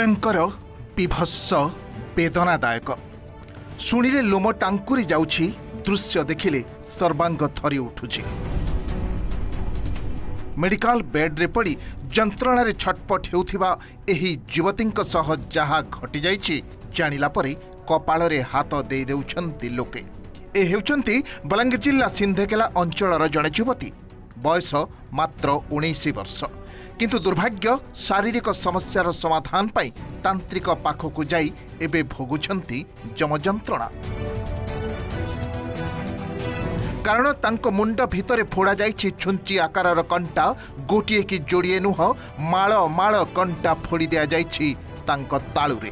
भयंकर विभत्स वेदनादायक शुणिले लोम टांकुरी जाउछि दृश्य देखिले सर्वांग थरी उठुछि। मेडिकल बेड्रे पड़ी जंत्रणार छटपट हेउथिबा एही युवतींक सह जहा घटी जाइछि जानिला परे कपाଳରେ हाथ देई देउछन्ति लोके। ए हेउछन्ति बलांगीर जिल्ला सिंधेकेला अंचलर जड़े युवती बयस मात्र 19 वर्ष किंतु दुर्भाग्य शारीरिक समस्यार समाधान पाई तांत्रिक पाखकु जाई एबे भोगुछन्ति जमजंत्रणा। कारण तांको मुंड भितरे फोड़ा जाइछि छुंची आकारर कंटा गोटिए कि जोड़िए नुह माळ माळ कंटा फोड़ी दिया जाइछि तांको तालुरे।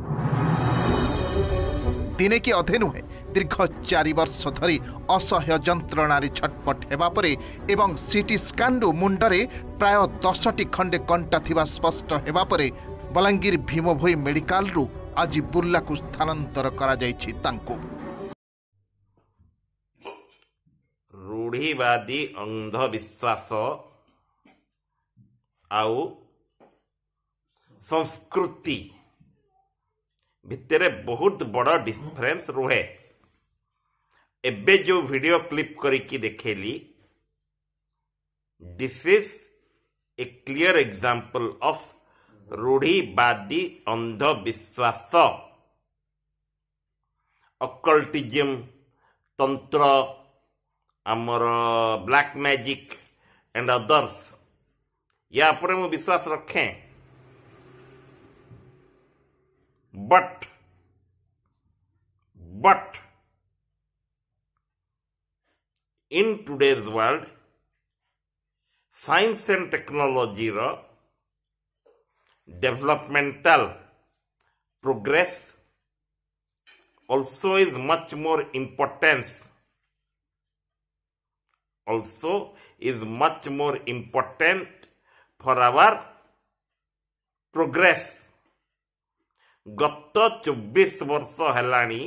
दिने कि अधे नुहे दीर्घ 4 वर्ष धरी असह्य जंत्रणारे छटपट हेबा परे एवं सीटी स्कानरु मुंडरे प्राय 10टी खंडे कंटा थिबा स्पष्ट हेबा परे बलांगीर भीमभोई मेडिकल रु आज बुर्ला को स्थानांतर करा जाइछि तांको। रूढ़ीवादी अंधविश्वास आउ संस्कृति भितरे बहुत बड़ा डिफरेंस रुहे। एबे जो वीडियो क्लिप करिकी देखेली this is a clear example of रूढ़ीवादी अंधविश्वास अकल्टिज्म तंत्र आमर ब्लैक मैजिक एंड अदर्स या पर मु विश्वास रखें। but in today's world science and technology ro developmental progress also is much more important for our progress। गत 24 वर्ष हेलानी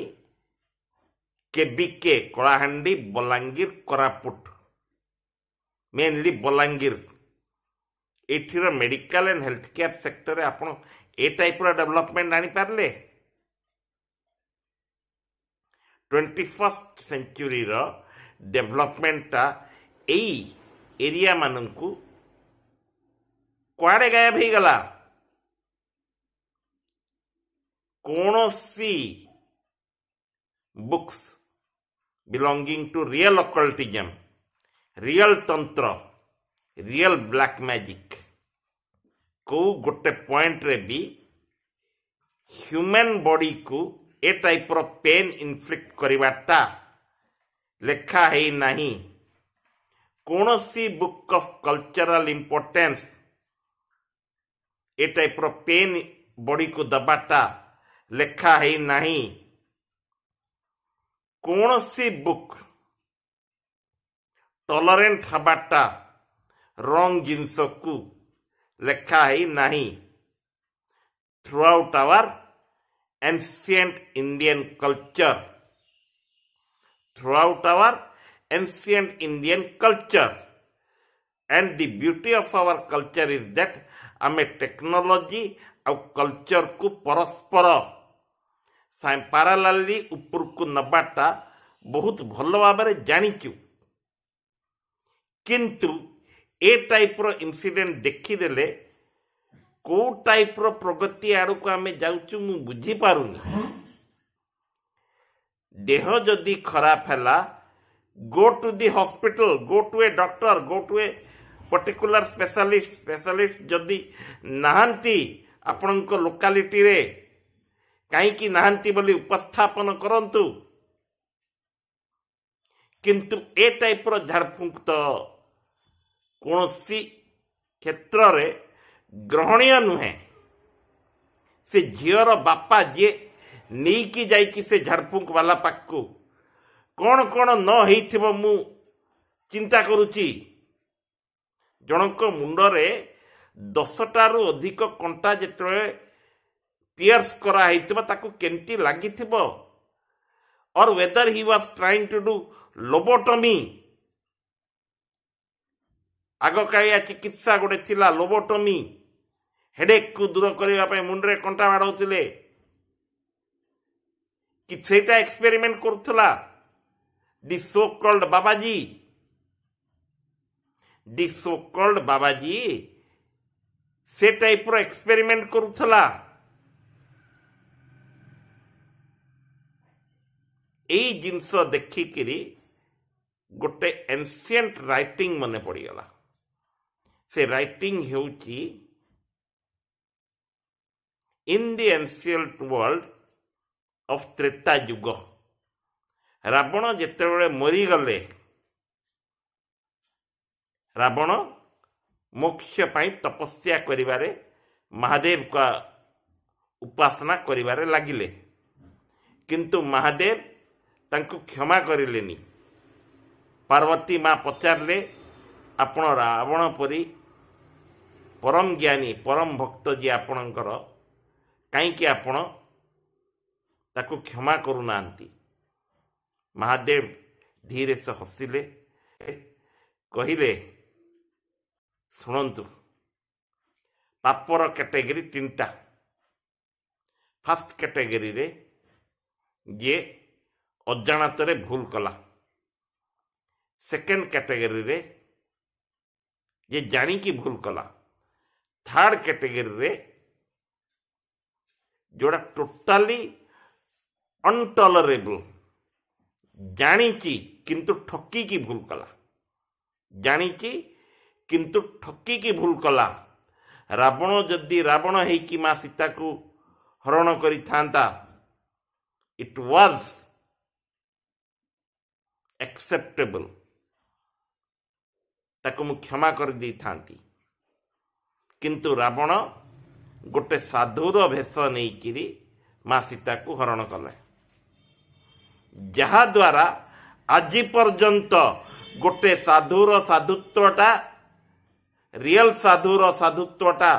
केबीके कलाहांडी बलांगीर कोरापुट मेनली बलांगीर एठीर medical and health care sector रे आपण ए टाइप रो डेवलपमेंट आनी पारले। 21st सेंचुरी रो डेवलपमेंटा एई एरिया माननकू कुआडे गायब ही गला। कौनसी books belonging to real occultism, real tantra, real black magic को गोटे पॉइंट रे भी ह्यूमन बॉडी को ए टाइप रो पेन इन्फ्लिक्ट करिवाटा लेखा है नहीं। कौनसी book of cultural importance A type रो पेन बॉडी को दबाटा लेखा है नहीं। कौन सी बुक टॉलरेंट हबाटा रंग जिनस को लेखा है नहीं। Throughout our ancient Indian culture and the beauty of our culture is that आमे टेक्नोलॉजी और कल्चर को परस्पर पैरालाली ऊपर को नबाटा बहुत भल भाव जानिचु किंतु ए टाइप रो इंसिडेंट देखीदेले को टाइप रो प्रगति आड़ को आमे जाउचु मु बुझी पारुनी। देह जदि खराब हैला go to the hospital, go to a doctor, go to a particular specialist जदि नाहंती आपणको लोकालिटी रे कहीं नाहंती बोली उपस्थापन करंतु। किंतु ए टाइप रो झाड़फुंक तो कौनसी क्षेत्र रे ग्रहणीय नुहे। से झीर बापा जे नहीं की जाइकी से झाड़फुंक वाला पाखु कौन कौन न हेइथिबो मु चिंता करुची। जनक मुंडरे 10टारू अधिक कंटा जेतरे पियर्स करा हेइथिबो ताकू केंती लागिथिबो और whether he was trying to do lobotomy. आगकालिया चिकित्सा गोटे थिला लोबोटमी हेडेक को दूर करने मुंडे कंटा बाड़ौले कि सेटा एक्सपेरिमेंट करुला दि सो कॉल्ड बाबाजी से टाइप रो एक्सपेरिमेंट करुला यही जिनस देखिकी गोटे एंशिएंट राइटिंग मन पड़गला से राइटिंग हेउची in the ancient world of Treta Yuga Ravana जेतेबेले मरीगले Ravan मोक्ष पाई तपस्या करिवारे महादेव का उपासना करिवारे लागिले किंतु महादेव तांको क्षमा करिलेनी पार्वती माँ पचारले आपण रावण परी परम ज्ञानी परम भक्त जी आपणकर कहीं आपण ताको क्षमा करूनांती महादेव धीरे से हसिले कहिले शुणु पापर कैटेगरी तीनटा फर्स्ट कैटेगरी रे जे अजाणतरे भूल कला सेकेंड कैटेगरी रे जे जानिकी भूल कला थर्ड कैटेगरी रे जोड़ा टोटाली अनटॉलरेबल जानिकी किंतु ठकी की भूल कला जानिकी किंतु ठकी की भूल कला रावण जदि रावण है कि माँ सीता को हरण करी थांता इट वाज एक्सेप्टेबल ताको मु क्षमा कर दी थांती किंतु रावण गोटे साधुर भेष नहीं माँ सीता को हरण कले जहा द्वारा आज पर्यंत गोटे साधुर साधुत्वटा रियल साधुर साधुत्वटा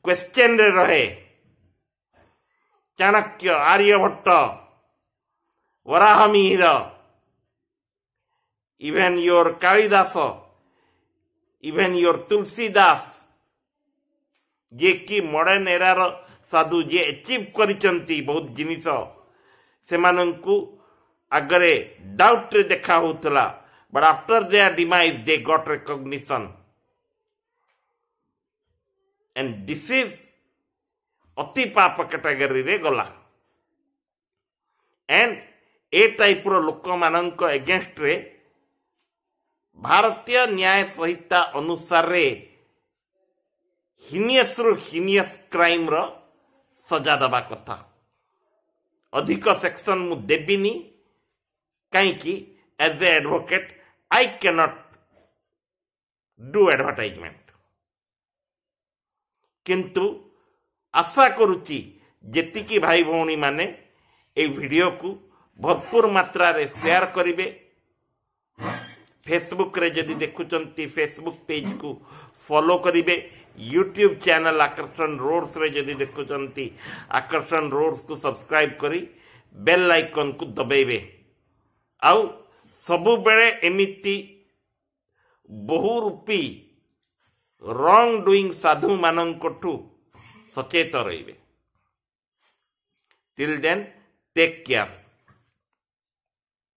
क्वेश्चन रे रहे Chanakya Aryabhata Varahamihira even your Kalidasa even your Tulsidas जे कि मॉडर्न एरार साधु जे अचीव करिसंती बहुत जिनिस सेमानंकु आगरे डाउट रे देखा होतला but after their demise they got recognition and this is अति पाप कैटेगरी रे गला एंड ए टाइप रो लोक मानक एगेंस्ट रे भारतीय न्याय संहिता अनुसार रे हिनियस रु हिनियस क्राइम रो सजा दबा कथा अधिक सेक्शन मु देबिनी कहीं as a advocate I can not do advertisement किंतु आशा करुच्ची जेतिकी भाई भौणी माने ए वीडियो को भरपूर मात्रा रे शेयर करिवे फेसबुक रे जदि देखुचंती फेसबुक पेज को फॉलो करिवे यूट्यूब चैनल आकर्षण रोड्स रे जदि देखुचंती आकर्षण रोड्स को सब्सक्राइब करी बेल आइकन को दबेबे आउ सबु बेले एमिति बहुरूपी रॉन्ग डूइंग साधु मानंकठू सचेत रहिबे टिल देन टेक केयर।